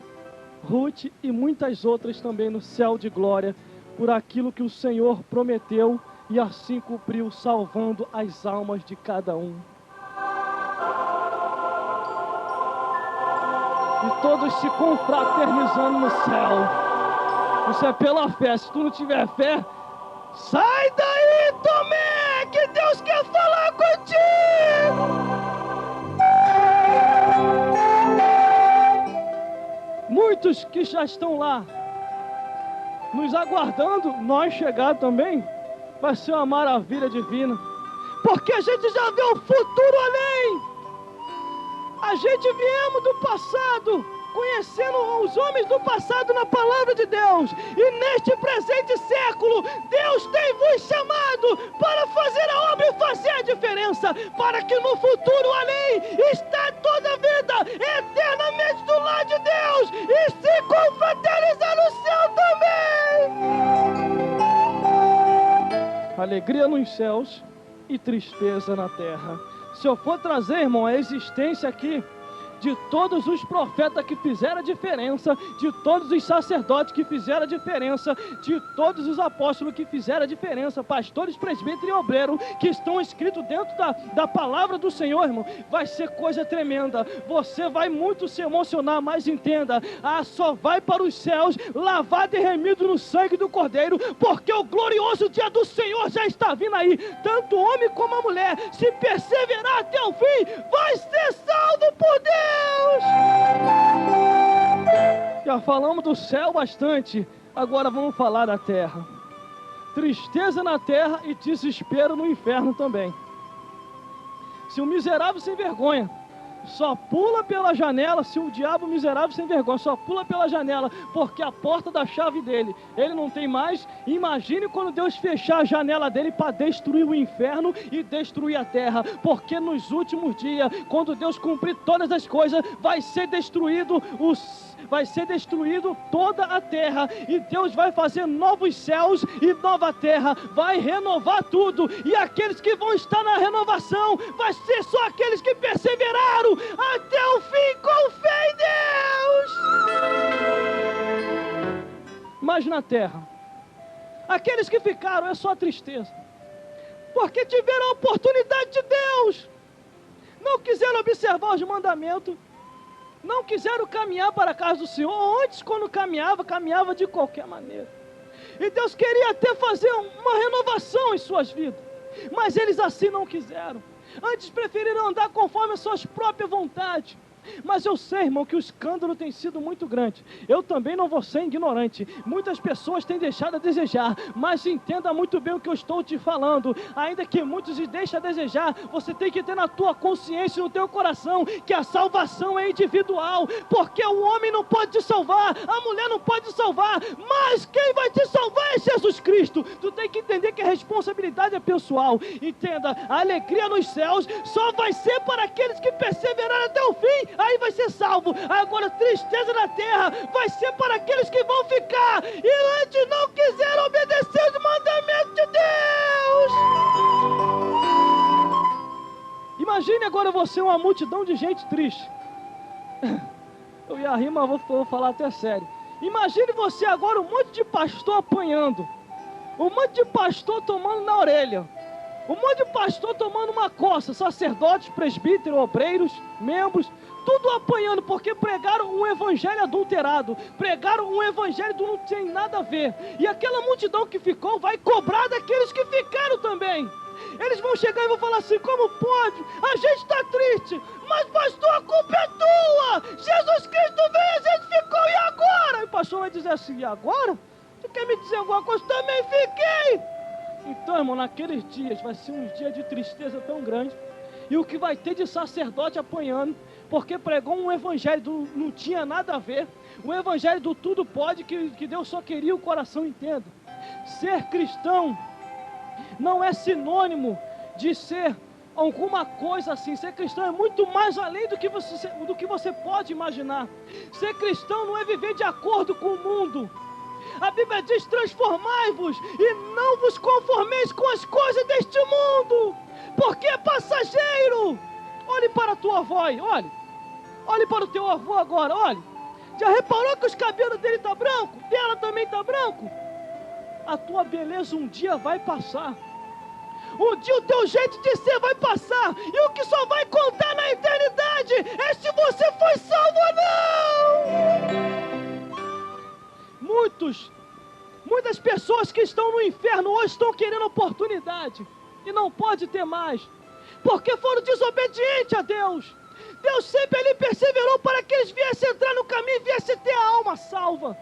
Ruth e muitas outras também no céu de glória, por aquilo que o Senhor prometeu, e assim cumpriu, salvando as almas de cada um. E todos se confraternizando no céu. Isso é pela fé. Se tu não tiver fé, sai daí, Tomé, que Deus quer falar contigo. Muitos que já estão lá, nos aguardando, nós chegar também, vai ser uma maravilha divina, porque a gente já vê o futuro além. A gente viemos do passado, conhecendo os homens do passado na palavra de Deus, e neste presente século, Deus tem vos chamado para fazer a obra e fazer a diferença, para que no futuro além está toda a vida eternamente do lado de Deus, e se confraternizar no céu também. Alegria nos céus e tristeza na terra. Se eu for trazer, irmão, a existência aqui de todos os profetas que fizeram a diferença, de todos os sacerdotes que fizeram a diferença, de todos os apóstolos que fizeram a diferença, pastores, presbíteros e obreiros que estão escritos dentro da palavra do Senhor, irmão, vai ser coisa tremenda. Você vai muito se emocionar, mas entenda, só vai para os céus lavado e remido no sangue do Cordeiro, porque o glorioso dia do Senhor já está vindo aí. Tanto o homem como a mulher, se perseverar até o fim, vai ser salvo por Deus. Já falamos do céu bastante, agora vamos falar da terra. Tristeza na terra e desespero no inferno também. Se o miserável sem vergonha só pula pela janela, se o diabo miserável sem vergonha só pula pela janela, porque a porta da chave dele, ele não tem mais, imagine quando Deus fechar a janela dele para destruir o inferno e destruir a terra, porque nos últimos dias, quando Deus cumprir todas as coisas, vai ser destruído toda a terra, e Deus vai fazer novos céus e nova terra, vai renovar tudo, e aqueles que vão estar na renovação, vai ser só aqueles que perseveraram até o fim com fé em Deus. Mas na terra, aqueles que ficaram é só tristeza, porque tiveram a oportunidade de Deus, não quiseram observar os mandamentos, não quiseram caminhar para a casa do Senhor. Antes, quando caminhava de qualquer maneira, e Deus queria até fazer uma renovação em suas vidas, mas eles assim não quiseram. Antes preferiram andar conforme as suas próprias vontades. Mas eu sei, irmão, que o escândalo tem sido muito grande. Eu também não vou ser ignorante. Muitas pessoas têm deixado a desejar, mas entenda muito bem o que eu estou te falando. Ainda que muitos deixem a desejar, você tem que ter na tua consciência e no teu coração que a salvação é individual, porque o homem não pode te salvar, a mulher não pode te salvar, mas quem vai te salvar é Jesus Cristo. Tu tem que entender que a responsabilidade é pessoal. Entenda, a alegria nos céus só vai ser para aqueles que perseveraram até o fim, aí vai ser salvo. Agora, tristeza na terra vai ser para aqueles que vão ficar e antes não quiseram obedecer os mandamentos de Deus. Imagine agora você, uma multidão de gente triste. Eu ia rir, mas vou falar até sério. Imagine você agora, um monte de pastor apanhando, um monte de pastor tomando na orelha, Um monte de pastor tomando uma coça, sacerdotes, presbíteros, obreiros, membros, tudo apanhando, porque pregaram um evangelho adulterado, pregaram um evangelho que não tem nada a ver, e aquela multidão que ficou vai cobrar daqueles que ficaram também. Eles vão chegar e vão falar assim: como pode? A gente está triste, mas pastor, a culpa é tua, Jesus Cristo veio, a gente ficou, e agora? E o pastor vai dizer assim: e agora? Você quer me dizer alguma coisa? Também fiquei. Então, irmão, naqueles dias vai ser um dia de tristeza tão grande, e o que vai ter de sacerdote apanhando, porque pregou um evangelho do não tinha nada a ver, o evangelho do tudo pode, que Deus só queria o coração entenda. Ser cristão não é sinônimo de ser alguma coisa assim. Ser cristão é muito mais além do que você pode imaginar. Ser cristão não é viver de acordo com o mundo. A Bíblia diz: transformai-vos e não vos conformeis com as coisas deste mundo, porque é passageiro. Olhe para a tua avó, olhe para o teu avô agora, olhe. Já reparou que os cabelos dele estão brancos? Dela também está branco? A tua beleza um dia vai passar. Um dia o teu jeito de ser vai passar. E o que só vai contar na eternidade é se você foi salvo ou não. Muitas pessoas que estão no inferno hoje estão querendo oportunidade. E não pode ter mais. Porque foram desobedientes a Deus. Deus sempre ali perseverou para que eles viessem entrar no caminho e viessem ter a alma salva.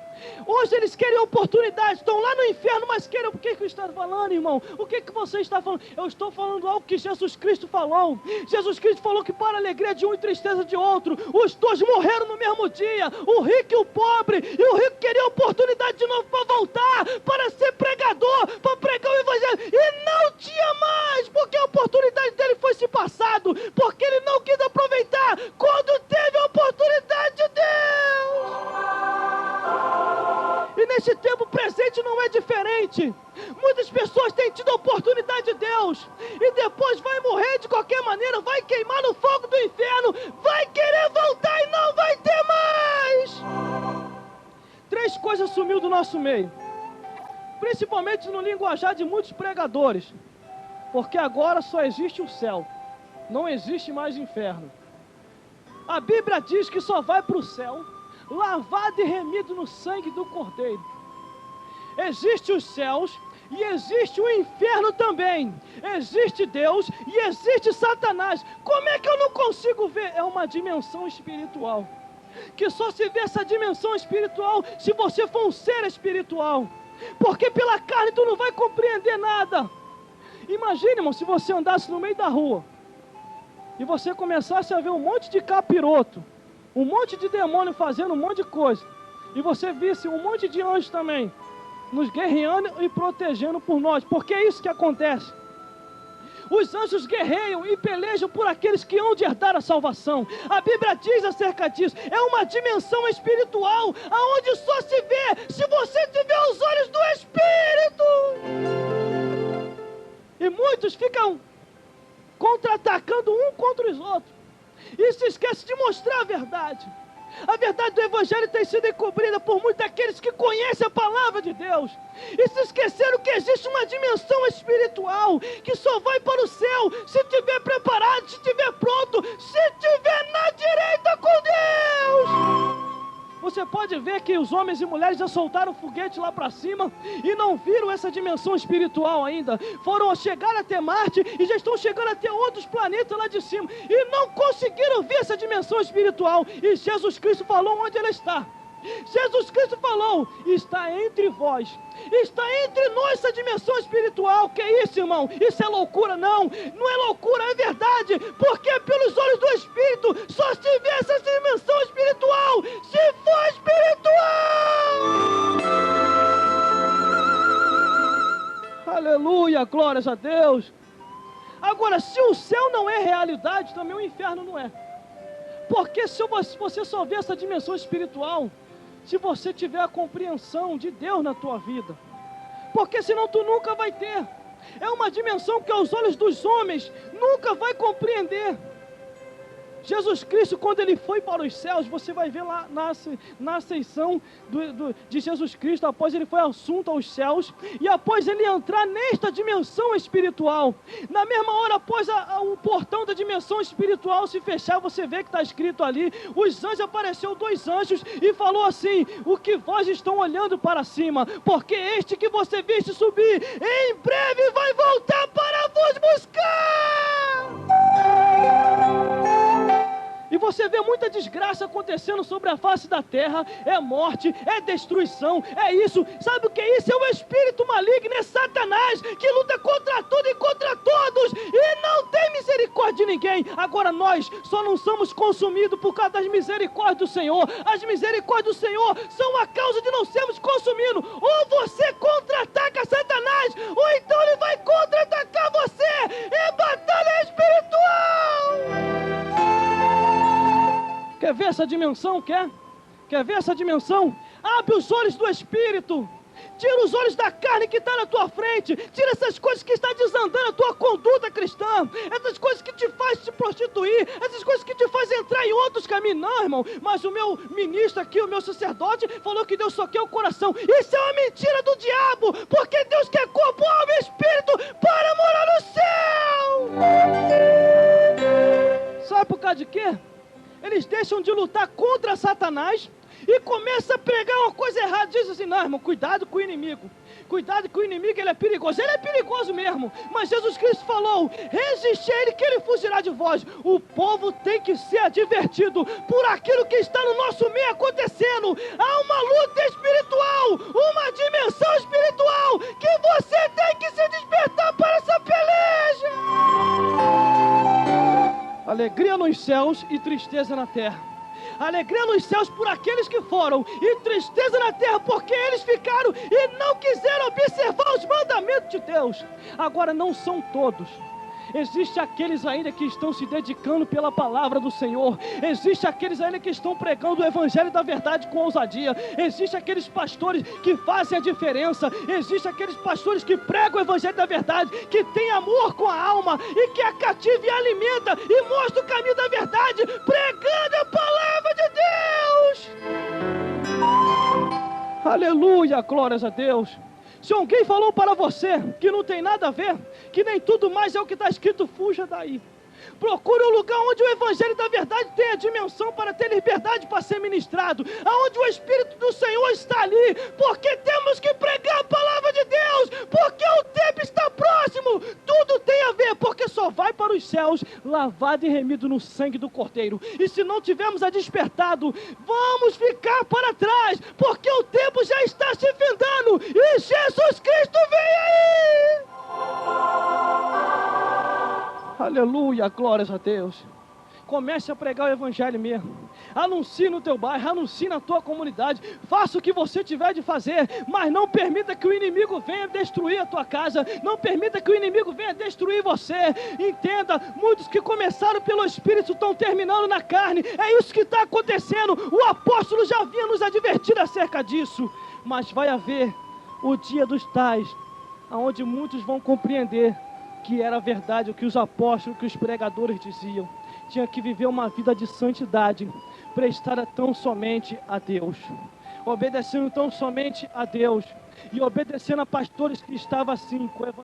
Hoje eles querem oportunidade, estão lá no inferno, mas querem. O que eu estou falando, irmão? O que você está falando? Eu estou falando algo que Jesus Cristo falou. Jesus Cristo falou que para a alegria de um e tristeza de outro, os dois morreram no mesmo dia, o rico e o pobre. E o rico queria oportunidade de novo para voltar, para ser pregador, para pregar o evangelho, e não tinha mais, porque a oportunidade dele foi se passado, porque ele não quis aproveitar quando teve a oportunidade de Deus. E nesse tempo presente não é diferente. Muitas pessoas têm tido a oportunidade de Deus e depois vai morrer de qualquer maneira, vai queimar no fogo do inferno, vai querer voltar e não vai ter mais. 3 coisas sumiu do nosso meio, principalmente no linguajar de muitos pregadores, porque agora só existe o céu, não existe mais inferno. A Bíblia diz que só vai para o céu lavado e remido no sangue do Cordeiro. Existe os céus e existe o inferno também. Existe Deus e existe Satanás. Como é que eu não consigo ver? É uma dimensão espiritual, que só se vê essa dimensão espiritual se você for um ser espiritual, porque pela carne tu não vai compreender nada. Imagine, irmão, se você andasse no meio da rua e você começasse a ver um monte de capiroto, um monte de demônio fazendo um monte de coisa, e você visse um monte de anjos também nos guerreando e protegendo por nós, porque é isso que acontece. Os anjos guerreiam e pelejam por aqueles que hão de herdar a salvação. A Bíblia diz acerca disso. É uma dimensão espiritual, aonde só se vê se você tiver os olhos do Espírito. E muitos ficam contra-atacando um contra os outros e se esquece de mostrar a verdade. A verdade do Evangelho tem sido encobrida por muitos daqueles que conhecem a palavra de Deus e se esqueceram que existe uma dimensão espiritual que só vai para o céu se estiver preparado, se estiver pronto, se estiver na direita com Deus. Você pode ver que os homens e mulheres já soltaram foguete lá para cima e não viram essa dimensão espiritual ainda. Foram chegar até Marte e já estão chegando até outros planetas lá de cima e não conseguiram ver essa dimensão espiritual. E Jesus Cristo falou onde ela está. Jesus Cristo falou: está entre vós, está entre nós essa dimensão espiritual. Que é isso, irmão? Isso é loucura? Não, não é loucura, é verdade, porque pelos olhos do Espírito só se vê essa dimensão espiritual se for espiritual. Aleluia, glórias a Deus. Agora, se o céu não é realidade, também o inferno não é, porque se você só vê essa dimensão espiritual se você tiver a compreensão de Deus na tua vida, porque senão tu nunca vai ter. É uma dimensão que aos olhos dos homens nunca vai compreender. Jesus Cristo, quando ele foi para os céus, você vai ver lá na ascensão de Jesus Cristo, após ele foi assunto aos céus, e após ele entrar nesta dimensão espiritual, na mesma hora após o portão da dimensão espiritual se fechar, você vê que está escrito ali, os anjos, apareceu 2 anjos e falou assim: o que vós estão olhando para cima, porque este que você viste subir, em breve vai voltar para vos buscar. E você vê muita desgraça acontecendo sobre a face da terra, é morte, é destruição, é isso. Sabe o que é isso? É o espírito maligno, é Satanás, que luta contra tudo e contra todos, e não tem misericórdia de ninguém. Agora nós só não somos consumidos por causa das misericórdias do Senhor. As misericórdias do Senhor são a causa de não sermos consumidos. Ou você contra-ataca Satanás, ou então ele vai contra-atacar você. É batalha espiritual. Quer ver essa dimensão? Quer ver essa dimensão? Abre os olhos do Espírito. Tira os olhos da carne que está na tua frente. Tira essas coisas que estão desandando a tua conduta cristã. Essas coisas que te fazem te prostituir. Essas coisas que te fazem entrar em outros caminhos. Não, irmão. Mas o meu ministro aqui, o meu sacerdote, falou que Deus só quer o coração. Isso é uma mentira do diabo. Porque Deus quer corpo, alma e espírito para morar no céu. Sabe por causa de quê? Eles deixam de lutar contra Satanás e começam a pregar uma coisa errada. Diz assim: não, irmão, cuidado com o inimigo. Cuidado com o inimigo, ele é perigoso. Ele é perigoso mesmo. Mas Jesus Cristo falou: resiste a ele que ele fugirá de vós. O povo tem que ser advertido por aquilo que está no nosso meio acontecendo. Há uma luta espiritual, uma dimensão espiritual que você tem que se despertar para essa peleja. Alegria nos céus e tristeza na terra. Alegria nos céus por aqueles que foram, e tristeza na terra porque eles ficaram e não quiseram observar os mandamentos de Deus. Agora, não são todos. Existem aqueles ainda que estão se dedicando pela palavra do Senhor. Existem aqueles ainda que estão pregando o evangelho da verdade com ousadia. Existem aqueles pastores que fazem a diferença. Existem aqueles pastores que pregam o evangelho da verdade, que tem amor com a alma e que a cativa e alimenta e mostra o caminho da verdade, pregando a palavra de Deus. Aleluia, glórias a Deus. Se alguém falou para você que não tem nada a ver, que nem tudo mais é o que está escrito, fuja daí. Procure um lugar onde o evangelho da verdade tenha dimensão para ter liberdade para ser ministrado, aonde o Espírito do Senhor está ali, porque temos que pregar a palavra de Deus, porque o tempo está próximo. Tudo tem a ver, porque só vai para os céus lavado e remido no sangue do Cordeiro. E se não tivermos a despertado, vamos ficar para trás, porque o tempo já está se findando e Jesus Cristo vem aí. Aleluia, glórias a Deus. Comece a pregar o evangelho mesmo. Anuncie no teu bairro, anuncie na tua comunidade. Faça o que você tiver de fazer, mas não permita que o inimigo venha destruir a tua casa. Não permita que o inimigo venha destruir você. Entenda, muitos que começaram pelo Espírito estão terminando na carne. É isso que está acontecendo. O apóstolo já vinha nos advertir acerca disso. Mas vai haver o dia dos tais, onde muitos vão compreender que era verdade o que os apóstolos, que os pregadores diziam. Tinha que viver uma vida de santidade, prestar tão somente a Deus, obedecendo tão somente a Deus, e obedecendo a pastores que estavam assim, com o evangelho.